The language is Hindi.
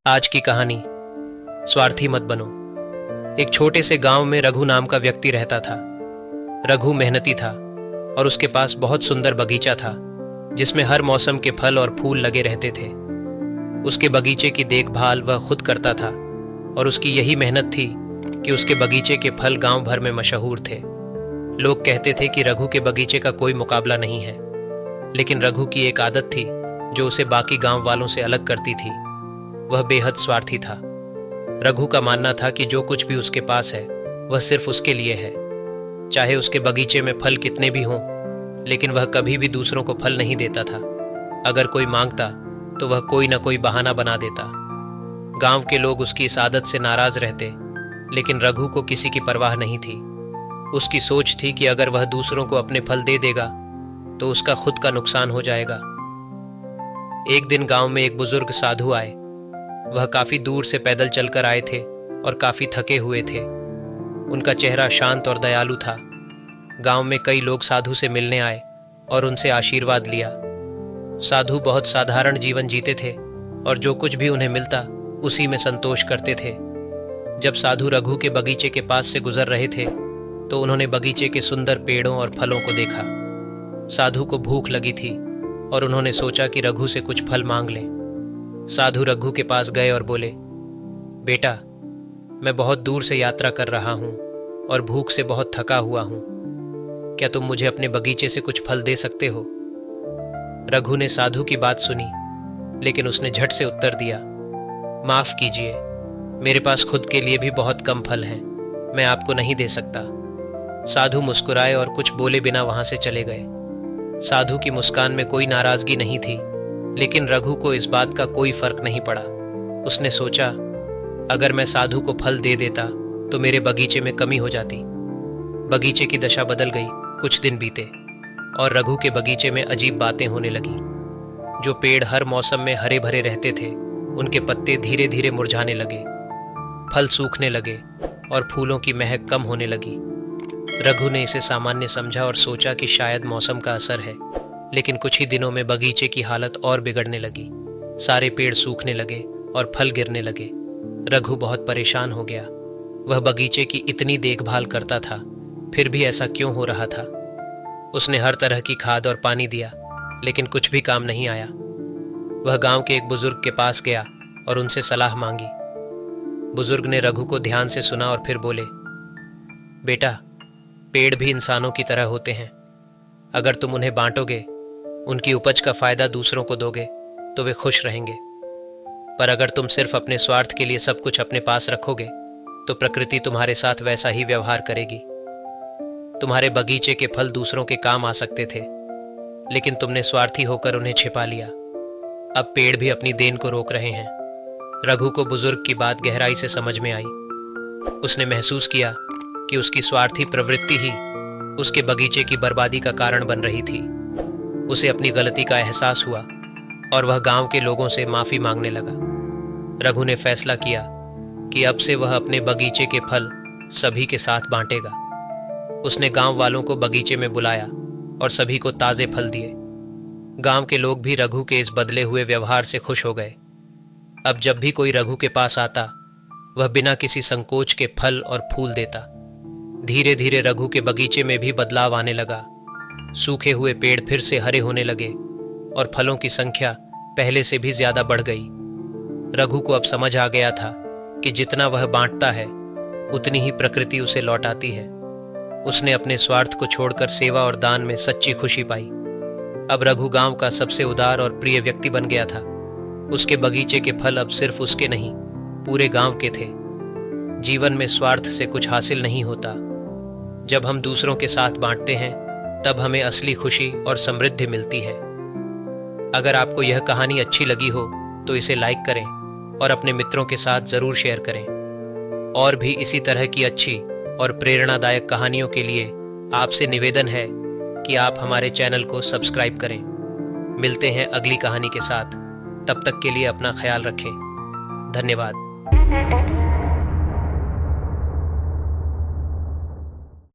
आज की कहानी, स्वार्थी मत बनो। एक छोटे से गांव में रघु नाम का व्यक्ति रहता था। रघु मेहनती था और उसके पास बहुत सुंदर बगीचा था जिसमें हर मौसम के फल और फूल लगे रहते थे। उसके बगीचे की देखभाल वह खुद करता था और उसकी यही मेहनत थी कि उसके बगीचे के फल गांव भर में मशहूर थे। लोग कहते थे कि रघु के बगीचे का कोई मुकाबला नहीं है, लेकिन रघु की एक आदत थी जो उसे बाकी गांव वालों से अलग करती थी। वह बेहद स्वार्थी था। रघु का मानना था कि जो कुछ भी उसके पास है वह सिर्फ उसके लिए है। चाहे उसके बगीचे में फल कितने भी हों, लेकिन वह कभी भी दूसरों को फल नहीं देता था। अगर कोई मांगता तो वह कोई ना कोई बहाना बना देता। गांव के लोग उसकी इस आदत से नाराज रहते, लेकिन रघु को किसी की परवाह नहीं थी। उसकी सोच थी कि अगर वह दूसरों को अपने फल दे देगा तो उसका खुद का नुकसान हो जाएगा। एक दिन गांव में एक बुजुर्ग साधु आए। वह काफी दूर से पैदल चलकर आए थे और काफी थके हुए थे। उनका चेहरा शांत और दयालु था। गांव में कई लोग साधु से मिलने आए और उनसे आशीर्वाद लिया। साधु बहुत साधारण जीवन जीते थे और जो कुछ भी उन्हें मिलता उसी में संतोष करते थे। जब साधु रघु के बगीचे के पास से गुजर रहे थे तो उन्होंने बगीचे के सुंदर पेड़ों और फलों को देखा। साधु को भूख लगी थी और उन्होंने सोचा कि रघु से कुछ फल मांग लें। साधु रघु के पास गए और बोले, बेटा, मैं बहुत दूर से यात्रा कर रहा हूं और भूख से बहुत थका हुआ हूं। क्या तुम मुझे अपने बगीचे से कुछ फल दे सकते हो? रघु ने साधु की बात सुनी, लेकिन उसने झट से उत्तर दिया, माफ कीजिए, मेरे पास खुद के लिए भी बहुत कम फल हैं, मैं आपको नहीं दे सकता। साधु मुस्कुराए और कुछ बोले बिना वहां से चले गए। साधु की मुस्कान में कोई नाराजगी नहीं थी, लेकिन रघु को इस बात का कोई फर्क नहीं पड़ा। उसने सोचा, अगर मैं साधु को फल दे देता तो मेरे बगीचे में कमी हो जाती। बगीचे की दशा बदल गई। कुछ दिन बीते और रघु के बगीचे में अजीब बातें होने लगी। जो पेड़ हर मौसम में हरे भरे रहते थे, उनके पत्ते धीरे धीरे मुरझाने लगे, फल सूखने लगे और फूलों की महक कम होने लगी। रघु ने इसे सामान्य समझा और सोचा कि शायद मौसम का असर है, लेकिन कुछ ही दिनों में बगीचे की हालत और बिगड़ने लगी। सारे पेड़ सूखने लगे और फल गिरने लगे। रघु बहुत परेशान हो गया। वह बगीचे की इतनी देखभाल करता था, फिर भी ऐसा क्यों हो रहा था? उसने हर तरह की खाद और पानी दिया, लेकिन कुछ भी काम नहीं आया। वह गांव के एक बुजुर्ग के पास गया और उनसे सलाह मांगी। बुजुर्ग ने रघु को ध्यान से सुना और फिर बोले, बेटा, पेड़ भी इंसानों की तरह होते हैं। अगर तुम उन्हें बांटोगे, उनकी उपज का फायदा दूसरों को दोगे तो वे खुश रहेंगे। पर अगर तुम सिर्फ अपने स्वार्थ के लिए सब कुछ अपने पास रखोगे तो प्रकृति तुम्हारे साथ वैसा ही व्यवहार करेगी। तुम्हारे बगीचे के फल दूसरों के काम आ सकते थे, लेकिन तुमने स्वार्थी होकर उन्हें छिपा लिया। अब पेड़ भी अपनी देन को रोक रहे हैं। रघु को बुजुर्ग की बात गहराई से समझ में आई। उसने महसूस किया कि उसकी स्वार्थी प्रवृत्ति ही उसके बगीचे की बर्बादी का कारण बन रही थी। उसे अपनी गलती का एहसास हुआ और वह गांव के लोगों से माफी मांगने लगा। रघु ने फैसला किया कि अब से वह अपने बगीचे के फल सभी के साथ बांटेगा। उसने गांव वालों को बगीचे में बुलाया और सभी को ताजे फल दिए। गांव के लोग भी रघु के इस बदले हुए व्यवहार से खुश हो गए। अब जब भी कोई रघु के पास आता, वह बिना किसी संकोच के फल और फूल देता। धीरे धीरे रघु के बगीचे में भी बदलाव आने लगा। सूखे हुए पेड़ फिर से हरे होने लगे और फलों की संख्या पहले से भी ज्यादा बढ़ गई। रघु को अब समझ आ गया था कि जितना वह बांटता है, उतनी ही प्रकृति उसे लौटाती है। उसने अपने स्वार्थ को छोड़कर सेवा और दान में सच्ची खुशी पाई। अब रघु गांव का सबसे उदार और प्रिय व्यक्ति बन गया था। उसके बगीचे के फल अब सिर्फ उसके नहीं, पूरे गांव के थे। जीवन में स्वार्थ से कुछ हासिल नहीं होता। जब हम दूसरों के साथ बांटते हैं, तब हमें असली खुशी और समृद्धि मिलती है। अगर आपको यह कहानी अच्छी लगी हो तो इसे लाइक करें और अपने मित्रों के साथ जरूर शेयर करें। और भी इसी तरह की अच्छी और प्रेरणादायक कहानियों के लिए आपसे निवेदन है कि आप हमारे चैनल को सब्सक्राइब करें। मिलते हैं अगली कहानी के साथ। तब तक के लिए अपना ख्याल रखें। धन्यवाद।